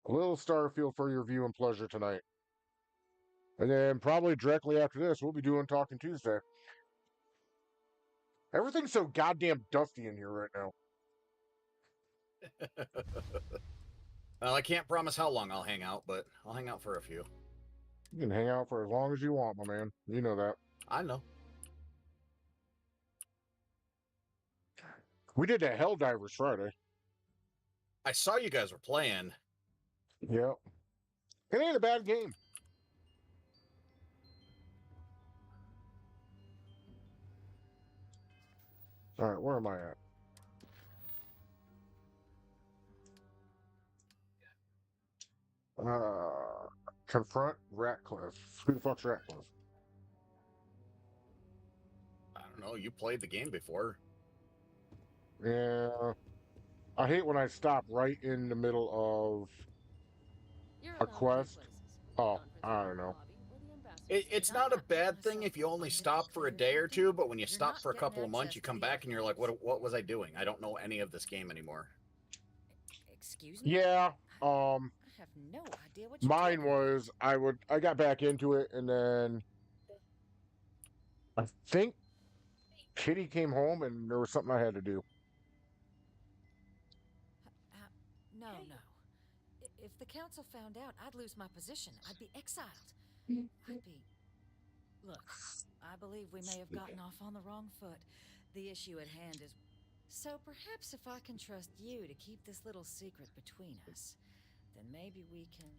A little Starfield for your view and pleasure tonight. And then probably directly after this, we'll be doing Talking Tuesday. Everything's so goddamn dusty in here right now. Well, I can't promise how long I'll hang out, but I'll hang out for a few. You can hang out for as long as you want, my man. You know that. I know. We did that Helldivers Friday. I saw you guys were playing. Yep. It ain't a bad game. All right, where am I at? Confront Ratcliffe. Who the fuck's Ratcliffe? I don't know. You played the game before. Yeah. I hate when I stop right in the middle of a quest. Oh, I don't know. It's not a bad thing if you only stop for a day or two, but when you stop for a couple of months, you come back and you're like, what was I doing? I don't know any of this game anymore. Excuse me? Yeah. I have no idea what you're Mine talking was I got back into it and then I think Kitty came home and there was something I had to do. No. If the council found out, I'd lose my position. I'd be exiled. Look, I believe we may have gotten off on the wrong foot. The issue at hand is... So perhaps if I can trust you to keep this little secret between us, then maybe we can...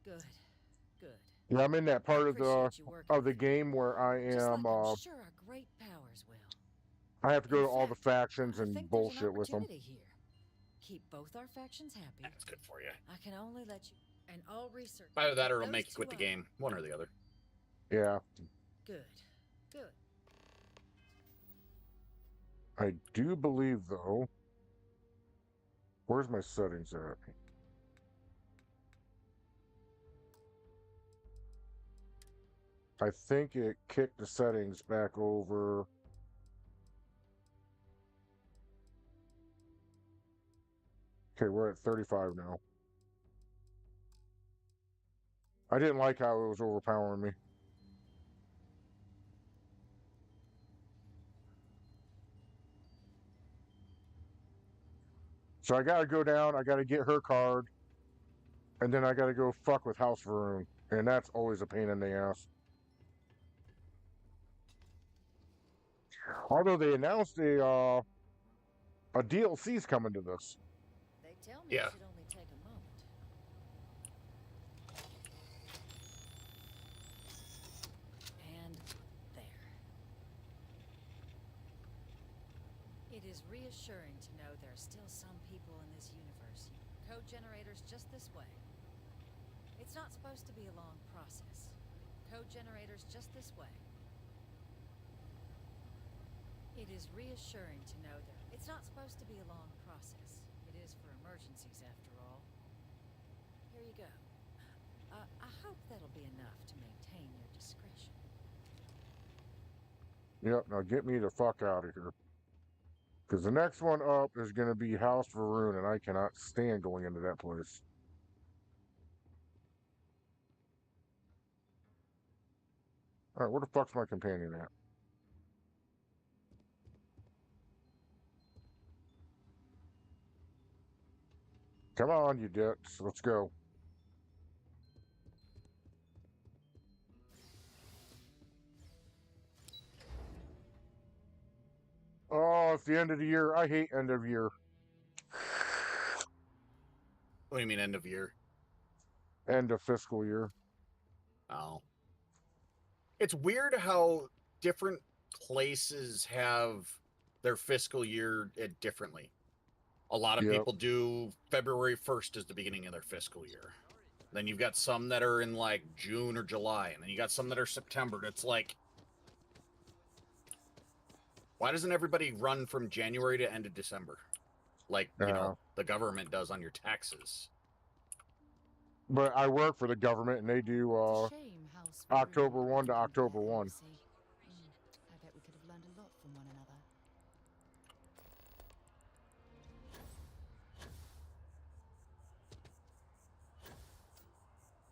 Good. Yeah, I'm in that part of the game where I am I'm sure our great powers will. I have to go to all the factions and bullshit with them. Here. Keep both our factions happy. That's good for you. I can only let you... And all research... Either that or it'll make you quit the game. One or the other. Yeah. Good. I do believe, though... Where's my settings at? I think it kicked the settings back over... Okay, we're at 35 now. I didn't like how it was overpowering me. So I gotta go down, I gotta get her card, and then I gotta go fuck with House Varun. And that's always a pain in the ass. Although they announced a DLC's coming to this. They tell me Yeah. it should only take a moment. And there. It is reassuring to know there are still some people in this universe. Code generators just this way. It's not supposed to be a long process. Code generators just this way. It is reassuring to know that it's not supposed to be a long process. It is for emergencies, after all. Here you go. I hope that'll be enough to maintain your discretion. Yep, now get me the fuck out of here. Because the next one up is going to be House Varun, and I cannot stand going into that place. Alright, where the fuck's my companion at? Come on, you dicks. Let's go. Oh, it's the end of the year. I hate end of year. What do you mean end of year? End of fiscal year. Oh. It's weird how different places have their fiscal year differently. A lot of people do February 1st as the beginning of their fiscal year. Then you've got some that are in like June or July, and then you got some that are September. It's like, why doesn't everybody run from January to end of December? Like, you know, the government does on your taxes. But I work for the government, and they do October 1 to October 1. I bet we could have learned a lot from one another.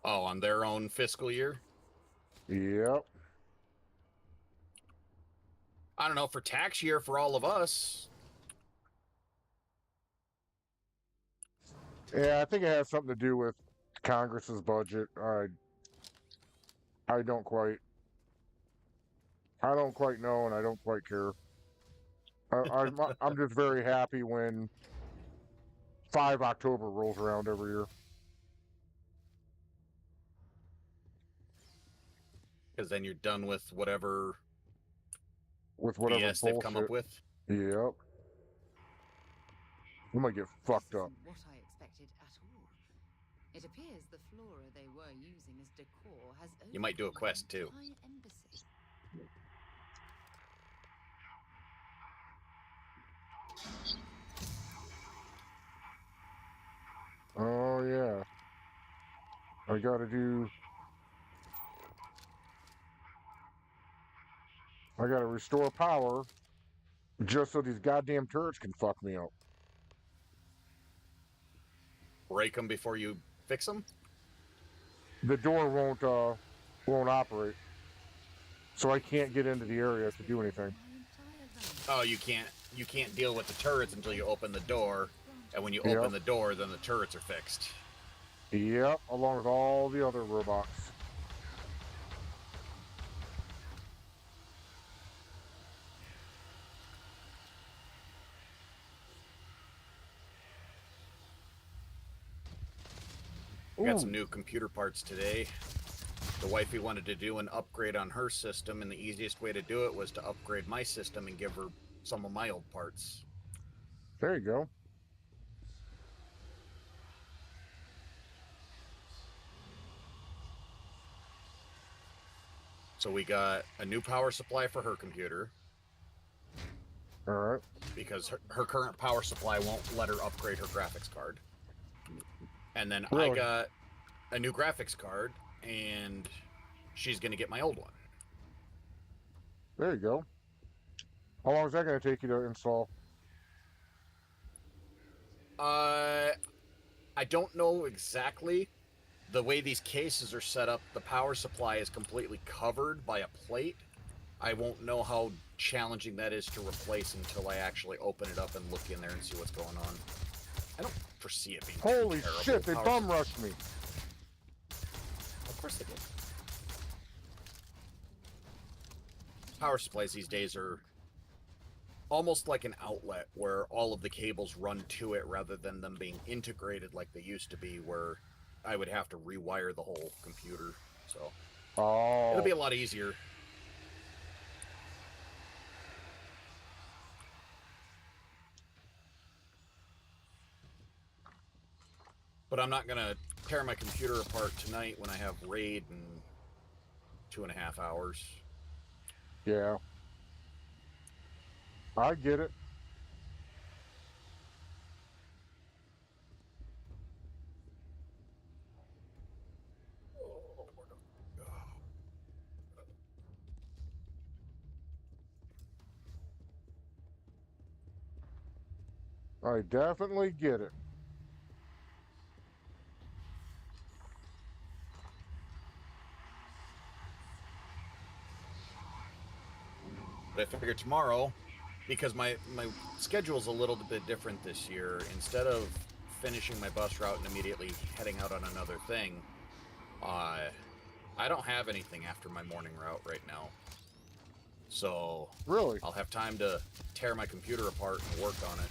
Oh, on their own fiscal year? Yep. I don't know, for tax year for all of us. Yeah, I think it has something to do with Congress's budget. I don't quite know, and I don't quite care. I'm just very happy when 5 October rolls around every year. Because then you're done with whatever BS they've come up with. Yep. We might get fucked up. This isn't what I expected at all. It appears the flora they were using as decor has You might do a quest too. Embassy. Oh yeah. I gotta restore power just so these goddamn turrets can fuck me up. Break them before you fix them? The door won't operate. So I can't get into the area to do anything. Oh, you can't deal with the turrets until you open the door, and when you open the door, then the turrets are fixed. Yep, along with all the other robots. We got some new computer parts today. The wifey wanted to do an upgrade on her system, and the easiest way to do it was to upgrade my system and give her some of my old parts. There you go. So we got a new power supply for her computer. All right. Because her current power supply won't let her upgrade her graphics card. And then Really? I got a new graphics card, and she's going to get my old one. There you go. How long is that going to take you to install? I don't know exactly. The way these cases are set up, the power supply is completely covered by a plate. I won't know how challenging that is to replace until I actually open it up and look in there and see what's going on. I don't foresee it being Holy terrible. shit, they bum rushed me. Of course they did. Power supplies these days are almost like an outlet where all of the cables run to it rather than them being integrated like they used to be, where I would have to rewire the whole computer. So it'll be a lot easier. But I'm not going to tear my computer apart tonight when I have raid in 2.5 hours. Yeah. I get it. I definitely get it. But I figure tomorrow, because my schedule's a little bit different this year, instead of finishing my bus route and immediately heading out on another thing, I don't have anything after my morning route right now. So really, I'll have time to tear my computer apart and work on it.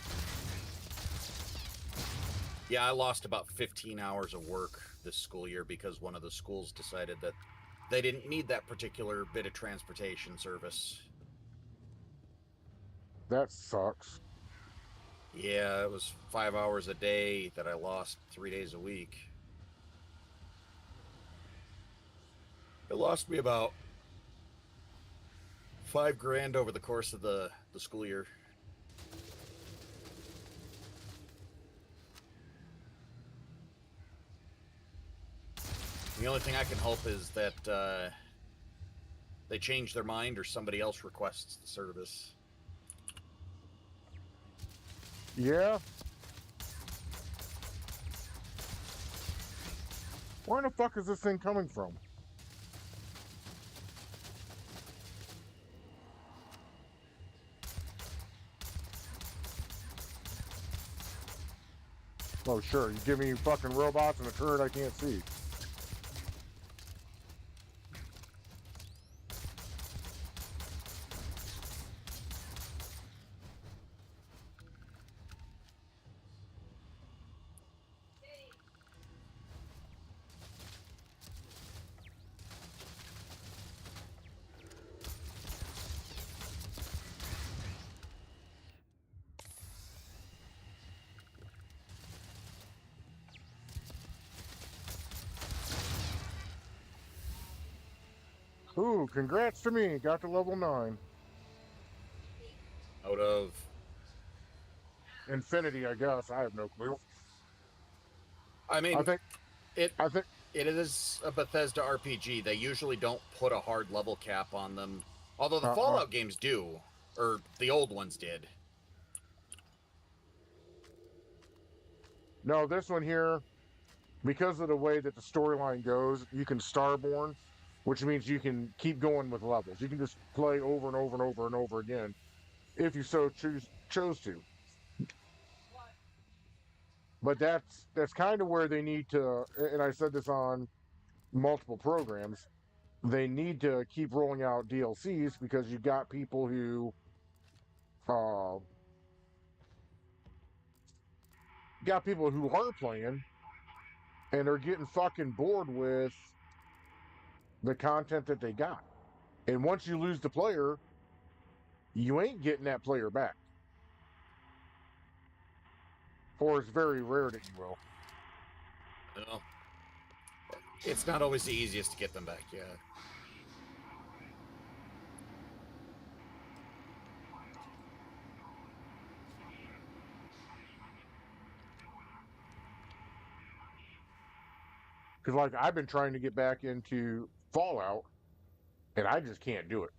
Yeah, I lost about 15 hours of work this school year because one of the schools decided that they didn't need that particular bit of transportation service. That sucks. Yeah, it was 5 hours a day that I lost 3 days a week. It lost me about $5,000 over the course of the school year. The only thing I can hope is that they change their mind or somebody else requests the service. Yeah. Where the fuck is this thing coming from? Oh, sure. You give me fucking robots and a turret I can't see. Ooh, congrats to me. Got to level 9. Out of Infinity, I guess. I have no clue. I mean, I think it I think it is a Bethesda RPG. They usually don't put a hard level cap on them. Although the Fallout games do, or the old ones did. no, this one here, because of the way that the storyline goes, you can Starborn, which means you can keep going with levels. You can just play over and over and over and over again if you so chose to. But that's kind of where they need to, and I said this on multiple programs, they need to keep rolling out DLCs because you got people who uh are playing and are getting fucking bored with the content that they got. And once you lose the player, you ain't getting that player back. Or it's very rare that you will. Well, it's not always the easiest to get them back, yeah. Because, like, I've been trying to get back into Fallout, and I just can't do it.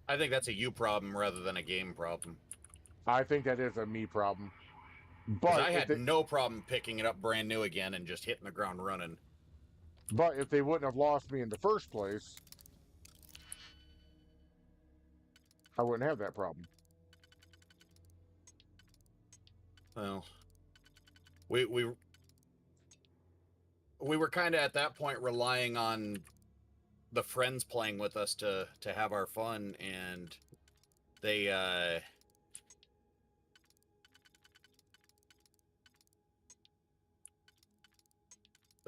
I think that's a you problem rather than a game problem. I think that is a me problem. Because I had no problem picking it up brand new again and just hitting the ground running. But if they wouldn't have lost me in the first place, I wouldn't have that problem. Well, we were kind of at that point relying on the friends playing with us to have our fun, and they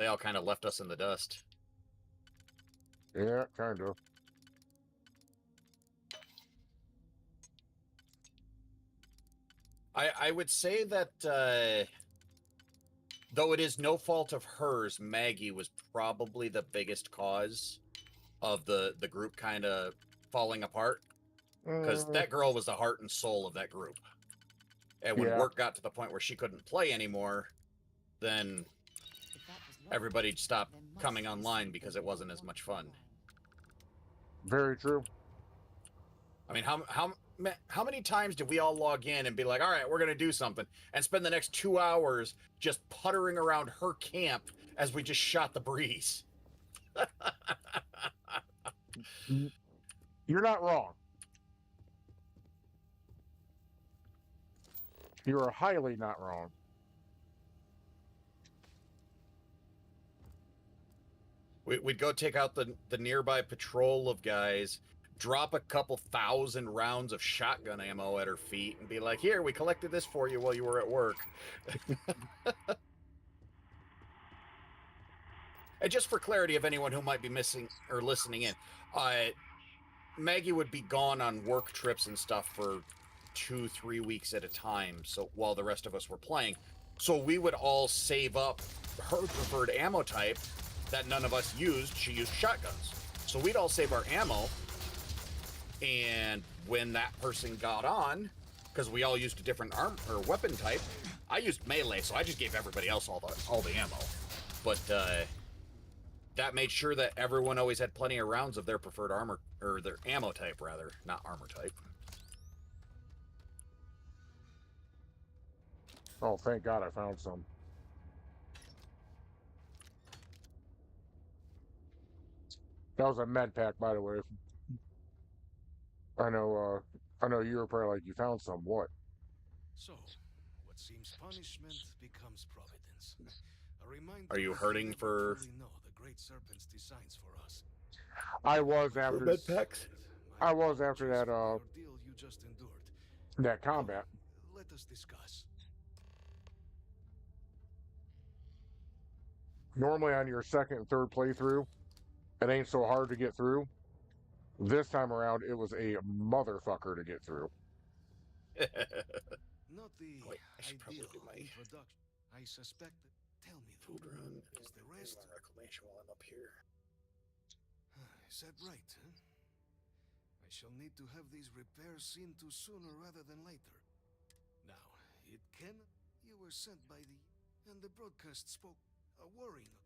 all kind of left us in the dust. Yeah, kind of. I would say that though it is no fault of hers, Maggie was probably the biggest cause of the group kind of falling apart, because that girl was the heart and soul of that group. And when work got to the point where she couldn't play anymore, then everybody stopped coming online because it wasn't as much fun. Very true. I mean, how many times did we all log in and be like, all right, we're going to do something, and spend the next 2 hours just puttering around her camp as we just shot the breeze? You're not wrong. You are highly not wrong. We'd go take out the nearby patrol of guys, drop a couple thousand rounds of shotgun ammo at her feet, and be like, here, we collected this for you while you were at work. And just for clarity of anyone who might be missing or listening in, Maggie would be gone on work trips and stuff for 2-3 weeks at a time, so while the rest of us were playing. So we would all save up her preferred ammo type that none of us used. She used shotguns. So we'd all save our ammo, and when that person got on, because we all used a different arm or weapon type, I used melee, so I just gave everybody else all the ammo. But that made sure that everyone always had plenty of rounds of their preferred armor, or their ammo type rather, not armor type. Oh, thank God I found some. That was a med pack, by the way. I know you were probably like, you found some. What? So, what seems punishment becomes providence. A reminder Are you that hurting never for truly know the great serpent's designs for us. I was My after. friend, my I was after apologies that. for the ordeal you just endured. That Come, combat. let us discuss. Normally on your second and third playthrough, it ain't so hard to get through. This time around, it was a motherfucker to get through. Not the Wait, I should probably ideal do my introduction. I suspect that. Tell me though, food run. is the Do rest? my reclamation while I'm up here. Is that right? Huh? I shall need to have these repairs seen to sooner rather than later. Now, it can. You were sent by the, and the broadcast spoke a worrying.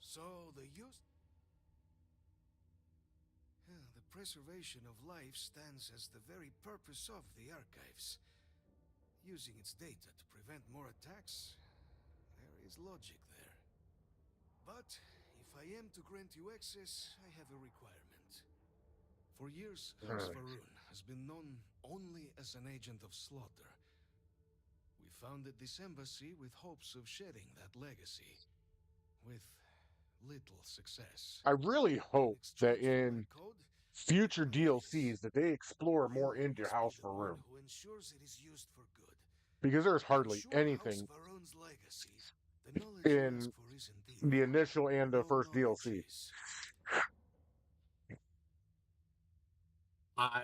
So the use. The preservation of life stands as the very purpose of the archives. Using its data to prevent more attacks, there is logic there. But if I am to grant you access, I have a requirement. For years, House Varun has been known only as an agent of slaughter. We founded this embassy with hopes of shedding that legacy. With little success. I really hope that in Code, future DLCs that they explore more into House the one Faroon, who ensures it is used for good. because there's hardly Ensure anything House Varun's legacy. The knowledge you in ask for is indeed the initial and the no first knowledge DLC. is. I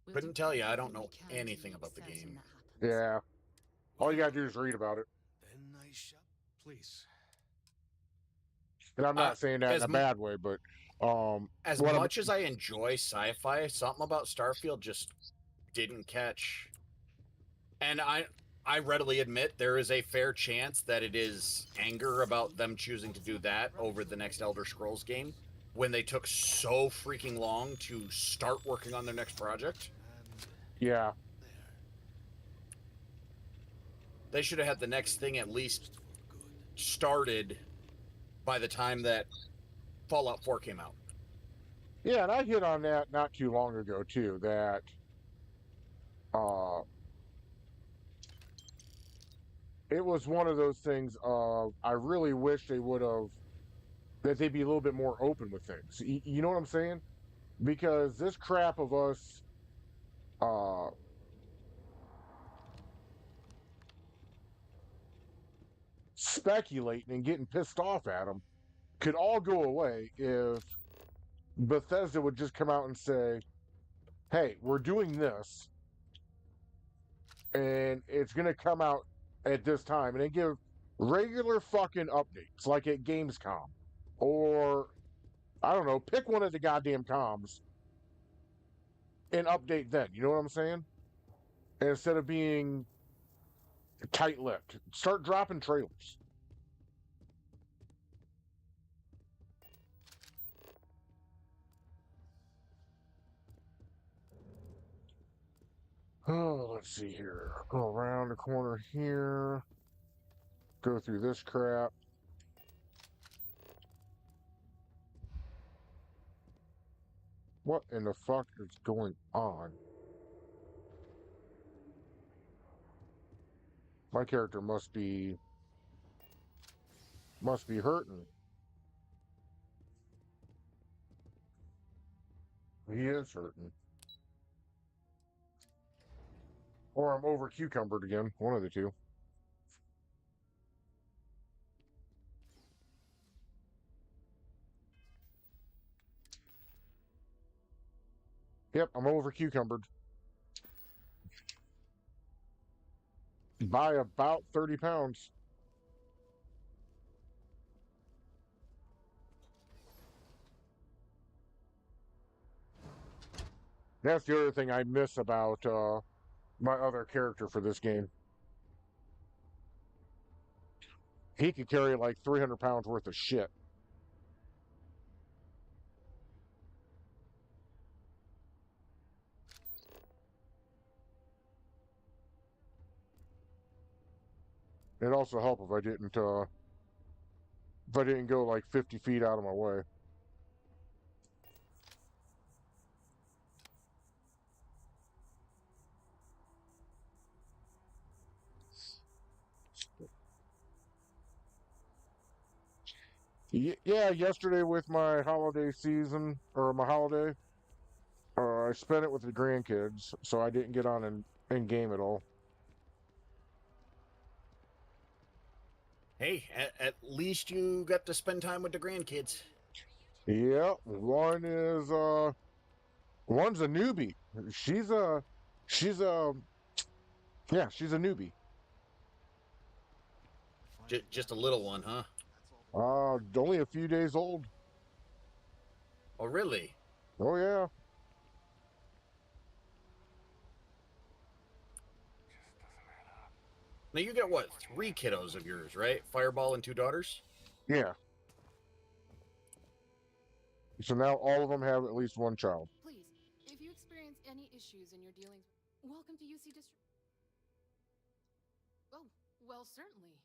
We'll couldn't do tell you. I everything don't know we can to anything make about the certain game. that happens. Yeah, all you gotta do is read about it. Then I shall. Please. And I'm not saying that in as a m- bad way, but As what I'm much as I enjoy sci-fi, something about Starfield just didn't catch. And I readily admit there is a fair chance that it is anger about them choosing to do that over the next Elder Scrolls game when they took so freaking long to start working on their next project. And yeah. there. They should have had the next thing at least Used for good. started by the time that Fallout 4 came out. Yeah, and I hit on that not too long ago too, that it was one of those things of I really wish they would have that they'd be a little bit more open with things. You know what I'm saying? Because this crap of us uh speculating and getting pissed off at them could all go away if Bethesda would just come out and say, "Hey, we're doing this and it's going to come out at this time," and they give regular fucking updates like at Gamescom, or I don't know, pick one of the goddamn comms and update then. You know what I'm saying? Instead of being tight-lipped, start dropping trailers. Oh, let's see here. Go around the corner here. Go through this crap. What in the fuck is going on? My character must be hurting. He is hurting. Or I'm over cucumbered again. One of the two. Yep, I'm over cucumbered. By about 30 pounds. That's the other thing I miss about my other character for this game. He could carry like 300 pounds worth of shit. It'd also help if I didn't if I didn't go like 50 feet out of my way. Yeah, yesterday with my holiday season or my holiday, I spent it with the grandkids, so I didn't get on in game at all. Hey, at least you got to spend time with the grandkids. Yeah, one's a newbie. She's a she's a yeah, she's a newbie. Just a little one, huh? Only a few days old. Oh, really? Oh yeah. Now you got what? 3 kiddos of yours, right? Fireball and 2 daughters? Yeah. So now all of them have at least one child. Please, if you experience any issues in your dealings, welcome to UC District. Oh, well, certainly.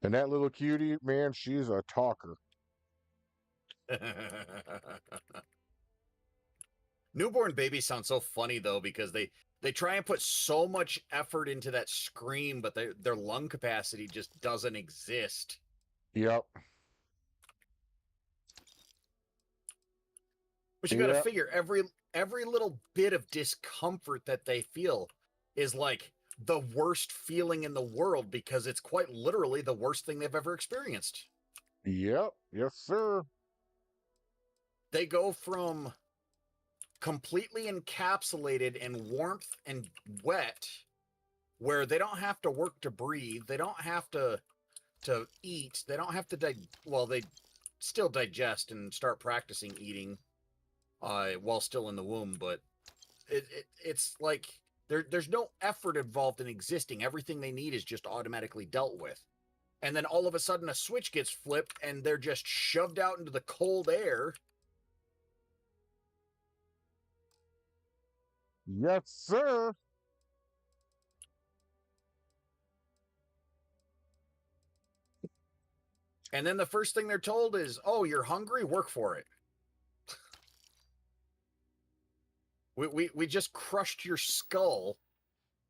And that little cutie, man, she's a talker. Newborn babies sound so funny though because they try and put so much effort into that scream, but their lung capacity just doesn't exist. Yep. But you got to figure every little bit of discomfort that they feel is like the worst feeling in the world because it's quite literally the worst thing they've ever experienced. Yep. Yes, sir. They go from completely encapsulated in warmth and wet, where they don't have to work to breathe, they don't have to eat, they don't have to they still digest and start practicing eating while still in the womb, but it's like there's no effort involved in existing. Everything they need is just automatically dealt with. And then all of a sudden a switch gets flipped and they're just shoved out into the cold air. Yes, sir. And then the first thing they're told is, "Oh, you're hungry? Work for it." We just crushed your skull.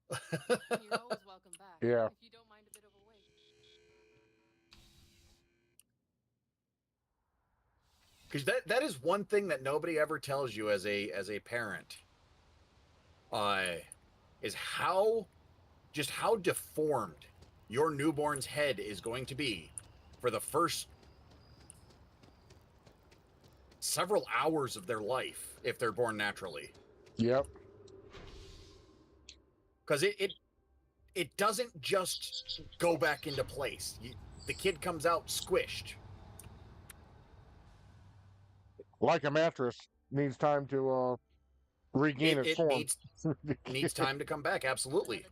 You're always welcome back. Yeah. If you don't mind a bit of a wait. Because that is one thing that nobody ever tells you as a parent. Is how deformed your newborn's head is going to be for the first several hours of their life if they're born naturally. Yep. Because it doesn't just go back into place. The kid comes out squished. Like a mattress, needs time to regain its form. Needs time to come back, absolutely.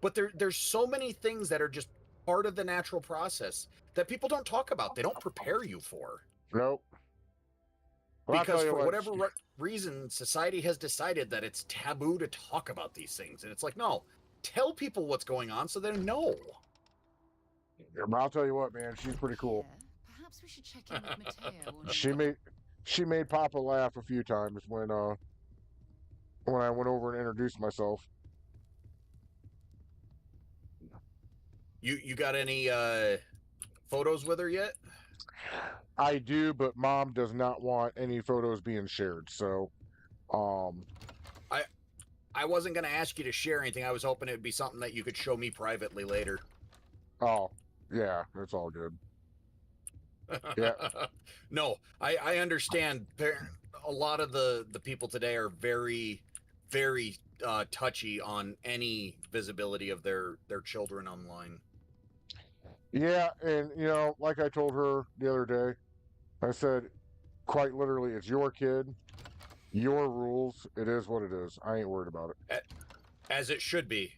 But there's so many things that are just part of the natural process that people don't talk about. They don't prepare you for. Nope. Well, because for whatever reason, society has decided that it's taboo to talk about these things. And it's like, no, tell people what's going on so they know. I'll tell you what, man, she's pretty cool. Yeah, perhaps we should check in with Mateo. She made Papa laugh a few times when I went over and introduced myself. You got any photos with her yet? I do, but Mom does not want any photos being shared. So, I wasn't going to ask you to share anything. I was hoping it would be something that you could show me privately later. Oh, yeah, it's all good. Yeah. No, I understand. A lot of the people today are very, very touchy on any visibility of their children online. Yeah, and like I told her the other day, I said, quite literally, it's your kid, your rules. It is what it is. I ain't worried about it. As it should be.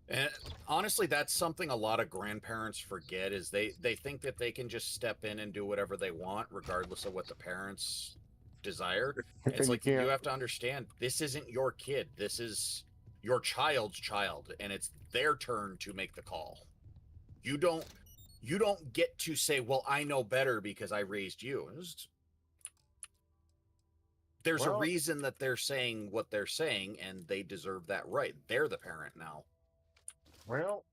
And honestly, that's something a lot of grandparents forget is they think that they can just step in and do whatever they want, regardless of what the parents desire. It's like you have to understand, this isn't your kid. This is your child's child, and it's their turn to make the call. You don't get to say, well, I know better because I raised you. There's a reason that they're saying what they're saying, and they deserve that right. They're the parent now. Well,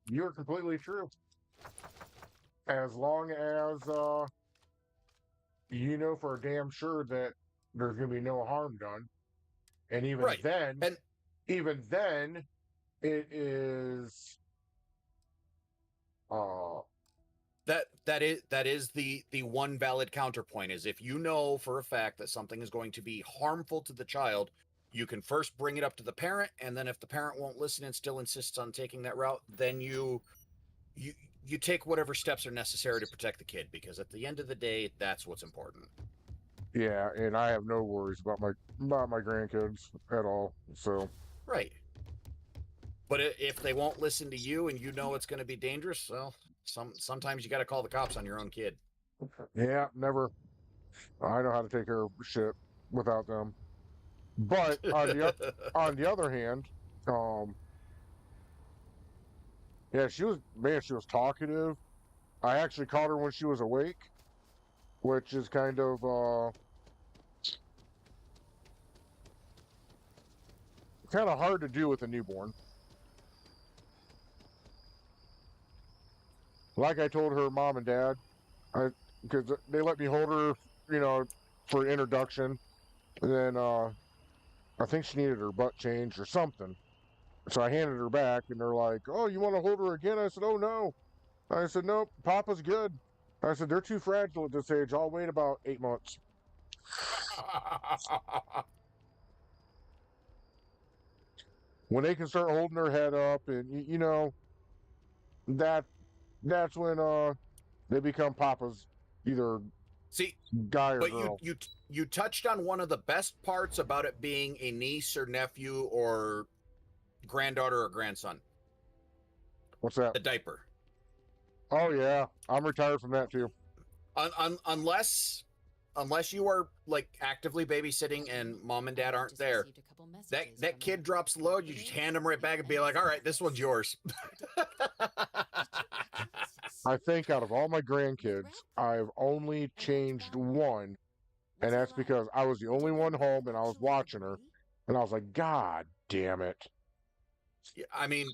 you're completely true. As long as you know for a damn sure that there's going to be no harm done, and even then, it is that is the one valid counterpoint is if you know for a fact that something is going to be harmful to the child, you can first bring it up to the parent, and then if the parent won't listen and still insists on taking that route, then you take whatever steps are necessary to protect the kid, because at the end of the day, that's what's important. Yeah, and I have no worries about my grandkids at all. So right. But if they won't listen to you and you know it's going to be dangerous, well, sometimes you got to call the cops on your own kid. Yeah, never. I know how to take care of shit without them. But on the other hand, yeah, she was talkative. I actually caught her when she was awake, which is kind of hard to do with a newborn. Like I told her mom and dad, because they let me hold her, for introduction. And then I think she needed her butt changed or something. So I handed her back, and they're like, "Oh, you want to hold her again?" I said, "Oh no." I said, "Nope, Papa's good." I said, "They're too fragile at this age. I'll wait about 8 months." When they can start holding their head up, and that's when they become Papa's either guy or girl. You touched on one of the best parts about it being a niece or nephew or granddaughter or grandson. What's that? The diaper. Oh yeah, I'm retired from that too. Unless you are like actively babysitting and mom and dad aren't there, that kid drops the load, you just hand them right back and be like, "All right, this one's yours." I think out of all my grandkids, I've only changed one, and that's because I was the only one home and I was watching her, and I was like, "God damn it!" I mean,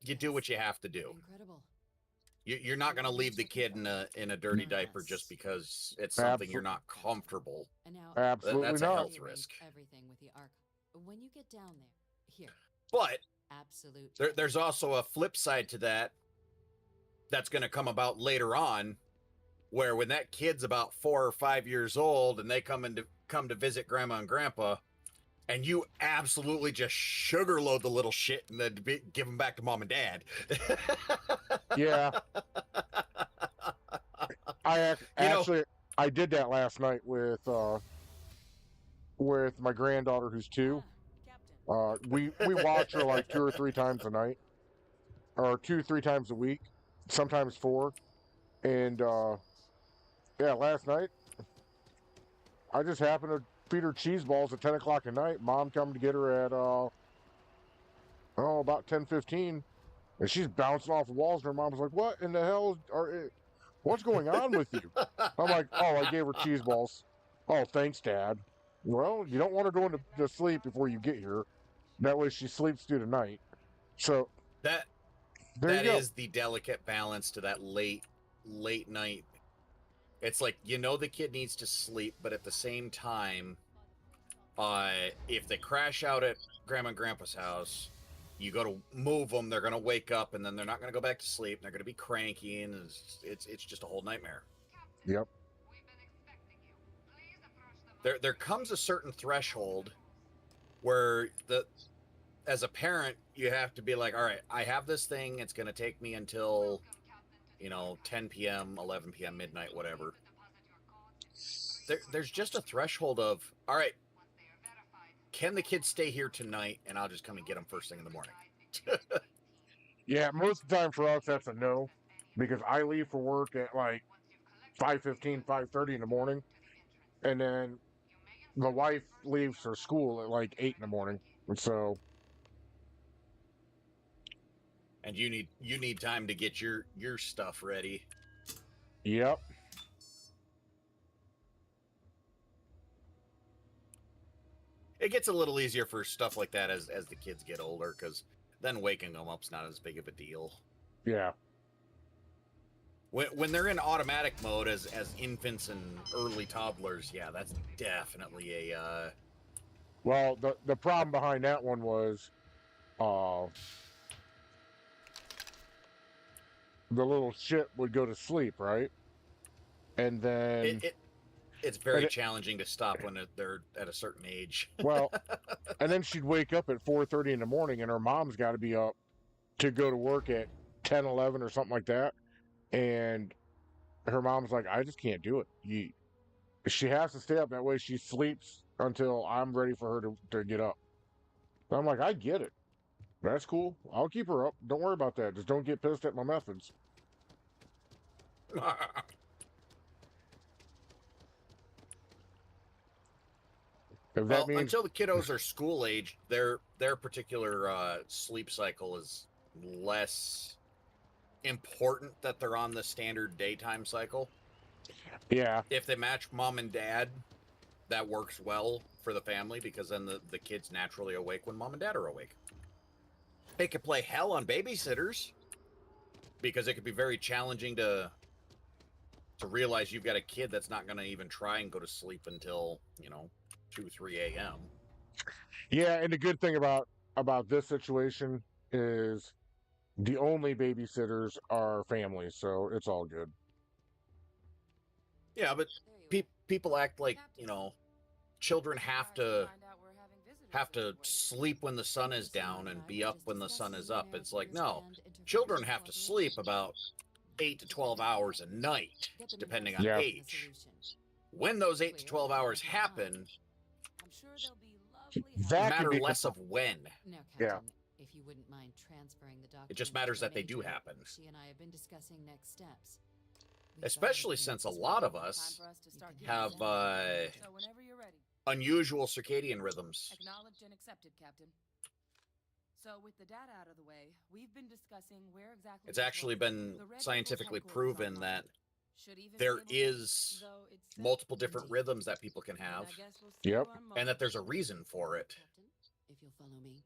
you do what you have to do. Incredible. You're not going to leave the kid in a dirty diaper just because it's something you're not comfortable. Absolutely that's not. a health risk. Everything with the arc. When you get down there, here. But absolutely. There's also a flip side to that. That's going to come about later on, where when that kid's about 4 or 5 years old and they come to visit grandma and grandpa, and you absolutely just sugar load the little shit and then give them back to mom and dad. Yeah. I did that last night with my granddaughter who's 2. We watch her like 2 or 3 times a night, or 2-3 times a week, sometimes 4. And yeah, last night I just happened to feed her cheese balls at 10 o'clock at night. Mom come to get her at about 10:15, and she's bouncing off the walls. And her mom was like, "What in the hell what's going on with you?" I'm like, "Oh, I gave her cheese balls." "Oh, thanks, Dad." Well, you don't want her going to sleep before you get here. That way she sleeps through the night. So that is the delicate balance to that late night. It's like, the kid needs to sleep, but at the same time, if they crash out at grandma and grandpa's house, you go to move them, they're going to wake up, and then they're not going to go back to sleep. They're going to be cranky, and it's just a whole nightmare. Yep. There comes a certain threshold where as a parent, you have to be like, all right, I have this thing. It's going to take me until, 10 p.m., 11 p.m., midnight, whatever. There's just a threshold of, all right, can the kids stay here tonight? And I'll just come and get them first thing in the morning. Yeah, most of the time for us, that's a no, because I leave for work at like 5:15, 5:30 in the morning, and then the wife leaves for school at like 8 in the morning. And so And you need time to get your stuff ready. Yep. It gets a little easier for stuff like that as the kids get older, because then waking them up's not as big of a deal. Yeah. When they're in automatic mode as infants and early toddlers, yeah, that's definitely a Well, the problem behind that one was the little shit would go to sleep, right? And then it's very challenging to stop when they're at a certain age. Well, and then she'd wake up at 4:30 in the morning, and her mom's got to be up to go to work at 10, 11 or something like that. And her mom's like, I just can't do it. She has to stay up. That way she sleeps until I'm ready for her to get up. And I'm like, I get it. That's cool. I'll keep her up. Don't worry about that. Just don't get pissed at my methods. If that means until the kiddos are school age, their particular sleep cycle is less important that they're on the standard daytime cycle. Yeah. If they match mom and dad, that works well for the family, because then the kids naturally awake when mom and dad are awake. They could play hell on babysitters, because it could be very challenging to realize you've got a kid that's not going to even try and go to sleep until 2, 3 a.m. Yeah, and the good thing about this situation is the only babysitters are families, so it's all good. Yeah, but people act like children have to sleep when the sun is down and be up when the sun is up. It's like, no, children have to sleep about 8 to 12 hours a night, depending on age. When those 8 to 12 hours happen, that matter less of when. No, Captain, Yeah. if you wouldn't mind transferring the document. It just matters that they do happen. She and I have been discussing next steps. Especially since a lot of us have So whenever you're ready. unusual circadian rhythms. Acknowledged and accepted, Captain. So with the data out of the way, we've been discussing where exactly It's actually been the Red scientifically Rebels proven headquarters that should even there be able to- is though it's multiple different rhythms that people can then have, I guess we'll see Yep. you on and that Mars. there's a reason for it. Captain, if you'll follow me.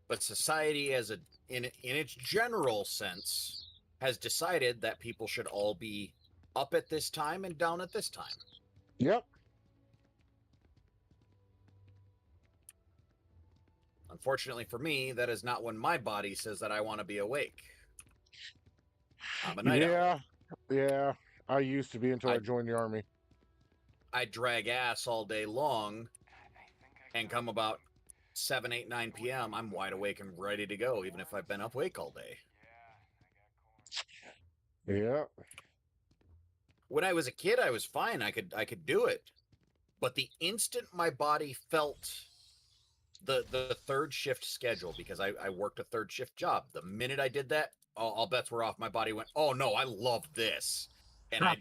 But society, in its general sense, has decided that people should all be up at this time and down at this time. Yep. Unfortunately for me, that is not when my body says that I want to be awake. I'm a night owl. Yeah. I used to be until I joined the army. I drag ass all day long, and come about 7, 8, 9 p.m., I'm wide awake and ready to go, even if I've been up awake all day. Yeah. When I was a kid, I was fine. I could do it. But the instant my body felt the third shift schedule, because I worked a third shift job, the minute I did that, all bets were off. My body went, oh no, I love this. And I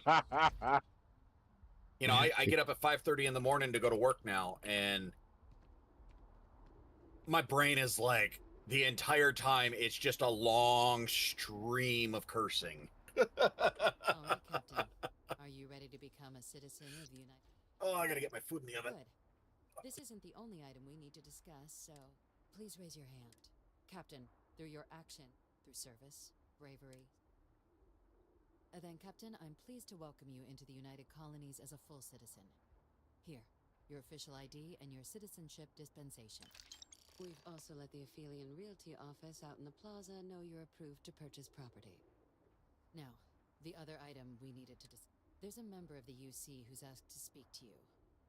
get up at 5:30 in the morning to go to work now, and my brain is like, the entire time, it's just a long stream of cursing. All right, Captain. Are you ready to become a citizen of the United States? Oh, I gotta get my food in the oven. Good. This isn't the only item we need to discuss, so please raise your hand. Captain, through your action, through service, bravery. Then, Captain, I'm pleased to welcome you into the United Colonies as a full citizen. Here, your official ID and your citizenship dispensation. We've also let the Aphelion Realty office out in the plaza know you're approved to purchase property. Now, the other item we needed to discuss. There's a member of the UC who's asked to speak to you,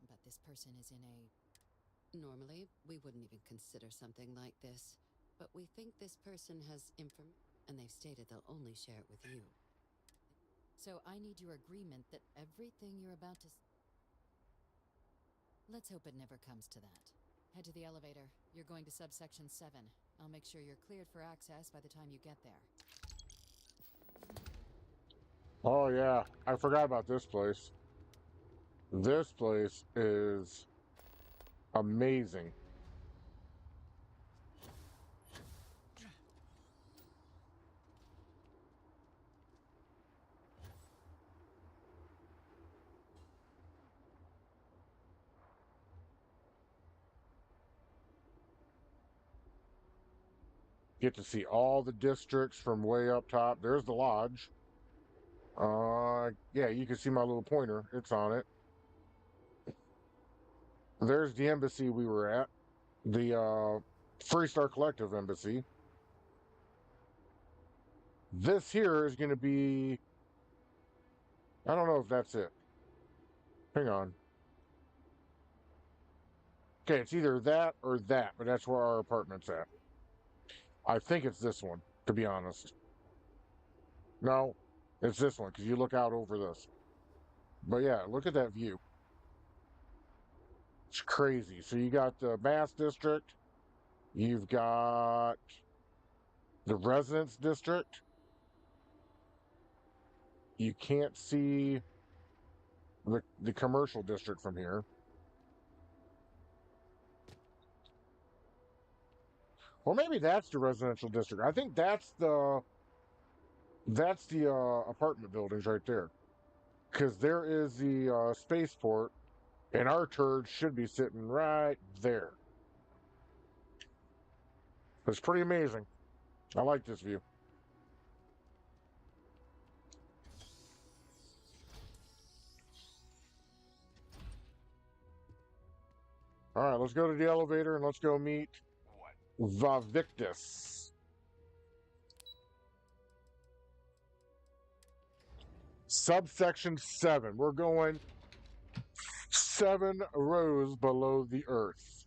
but this person is in a... Normally, we wouldn't even consider something like this, but we think this person has and they've stated they'll only share it with you. So I need your agreement that everything you're about to... Let's hope it never comes to that. Head to the elevator. You're going to subsection 7. I'll make sure you're cleared for access by the time you get there. Oh, yeah. I forgot about this place. This place is amazing. Get to see all the districts from way up top. There's the lodge. Yeah, you can see my little pointer. It's on it. There's the embassy we were at. The Freestar Collective embassy. This here is going to be... I don't know if that's it. Hang on. Okay, it's either that or that, but that's where our apartment's at. I think it's this one, to be honest. No, it's this one, because you look out over this. But yeah, look at that view. It's crazy. So you got the Mass District. You've got the Residence District. You can't see the commercial district from here. Well, maybe that's the residential district. I think that's the apartment buildings right there. Because there is the spaceport, and our turd should be sitting right there. It's pretty amazing. I like this view. All right, let's go to the elevator and let's go meet Vavictus. Subsection 7. We're going 7 rows below the Earth.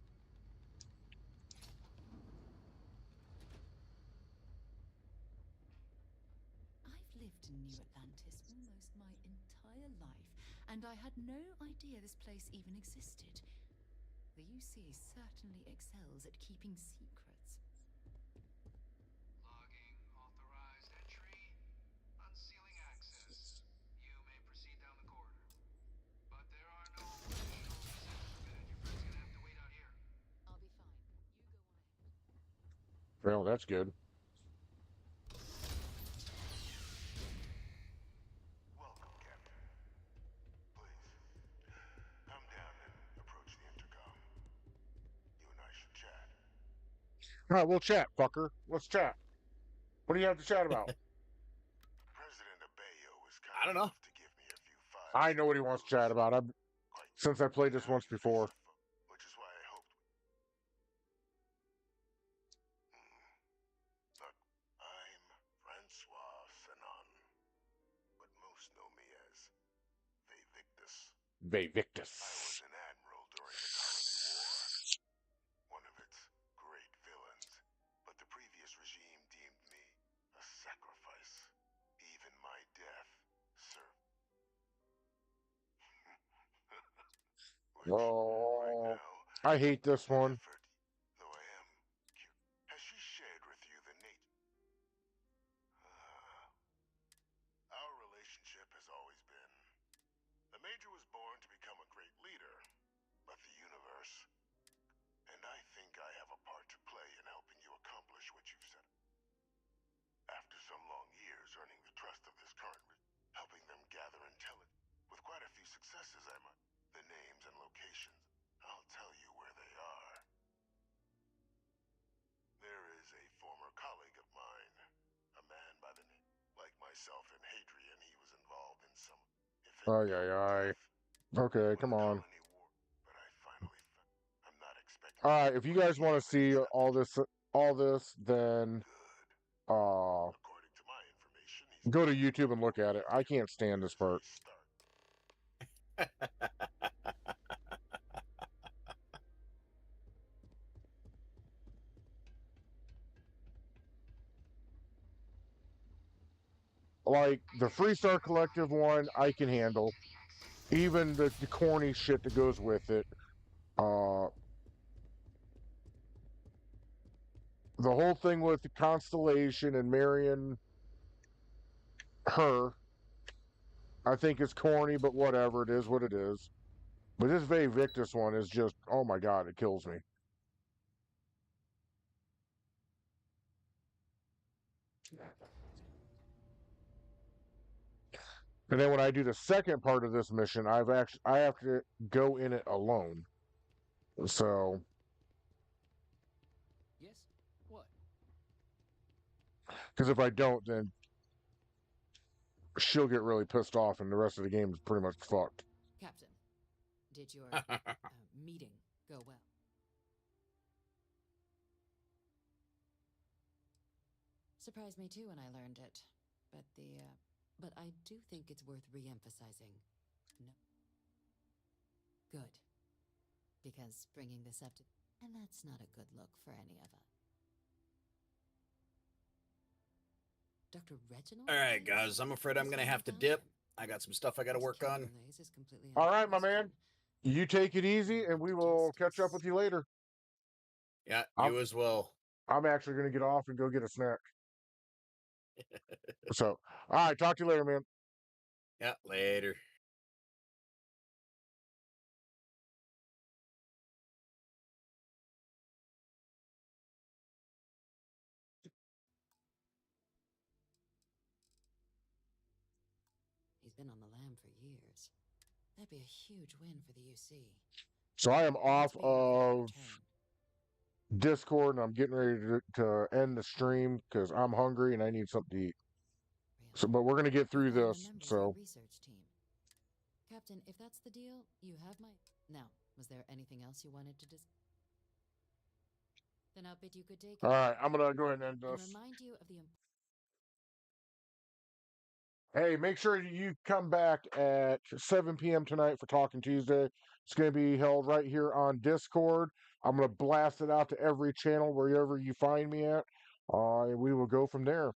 I've lived in New Atlantis almost my entire life, and I had no idea this place even existed. The UC certainly excels at keeping secrets. Logging authorized entry. Unsealing access. You may proceed down the corridor. But there are no additional visitors permitted. Your friend's gonna have to wait out here. I'll be fine. You go on ahead. Well, that's good. Welcome, Captain. Please, come down and approach the intercom. You and I should chat. All right, we'll chat, fucker. Let's chat. What do you have to chat about? President Abeyo was I kind don't know. enough to give me a few files. I know what he wants to chat about. Since I played this once before. Which is why I hoped. Look, I'm Francois Fanon, but most know me as Vavictus. Vavictus. I was an admiral during the Colony War, one of its great villains, but the previous regime deemed me a sacrifice. Even my death served. Which, Oh, right now, I hate this one. effort, though I am cute. Has she shared with you the Nate? Our relationship has always been. The Major was born to become a great leader, but the universe. And I think I have a part to play in helping you accomplish what you've set. After some long years earning the trust of this current helping them gather intelligence, with quite a few successes, I might. The names and locations, I'll tell you where they are. There is a former colleague of mine, a man by the name, like myself and Hadrian, he was involved in some. Ay, ay, ay. Okay, come on. But I finally, I'm not expecting. All right, if you guys want to see all this, then According to my information, he's go to YouTube and look at it. I can't stand this part. Like the Freestar Collective one, I can handle. Even the corny shit that goes with it. The whole thing with the Constellation and marrying her, I think is corny, but whatever. It is what it is. But this Vavictus one is just, oh my god, it kills me. And then when I do the second part of this mission, I have to go in it alone. So Yes? What? Because if I don't, then she'll get really pissed off, and the rest of the game is pretty much fucked. Captain, did your meeting go well? Surprised me too when I learned it, but I do think it's worth re-emphasizing. No. Good. Because bringing this up to... And that's not a good look for any of us. Dr. Reginald? All right, guys. I'm afraid I'm going to have to dip. I got some stuff I got to work on. All right, my man. You take it easy, and we will catch up with you later. Yeah, you as well. I'm actually going to get off and go get a snack. So, all right. Talk to you later, man. Yeah, later. He's been on the lam for years. That'd be a huge win for the UC. So I am off of Discord, and I'm getting ready to end the stream because I'm hungry and I need something to eat. So, but we're gonna get through this. So, research team. Captain, if that's the deal, you have my... Now, was there anything else you wanted to discuss? Then I'll bid you good day, Captain. all right, I'm gonna go ahead and end And this. remind you of the... Hey, make sure you come back at 7 p.m. tonight for Talking Tuesday. It's going to be held right here on Discord. I'm going to blast it out to every channel wherever you find me at. And we will go from there.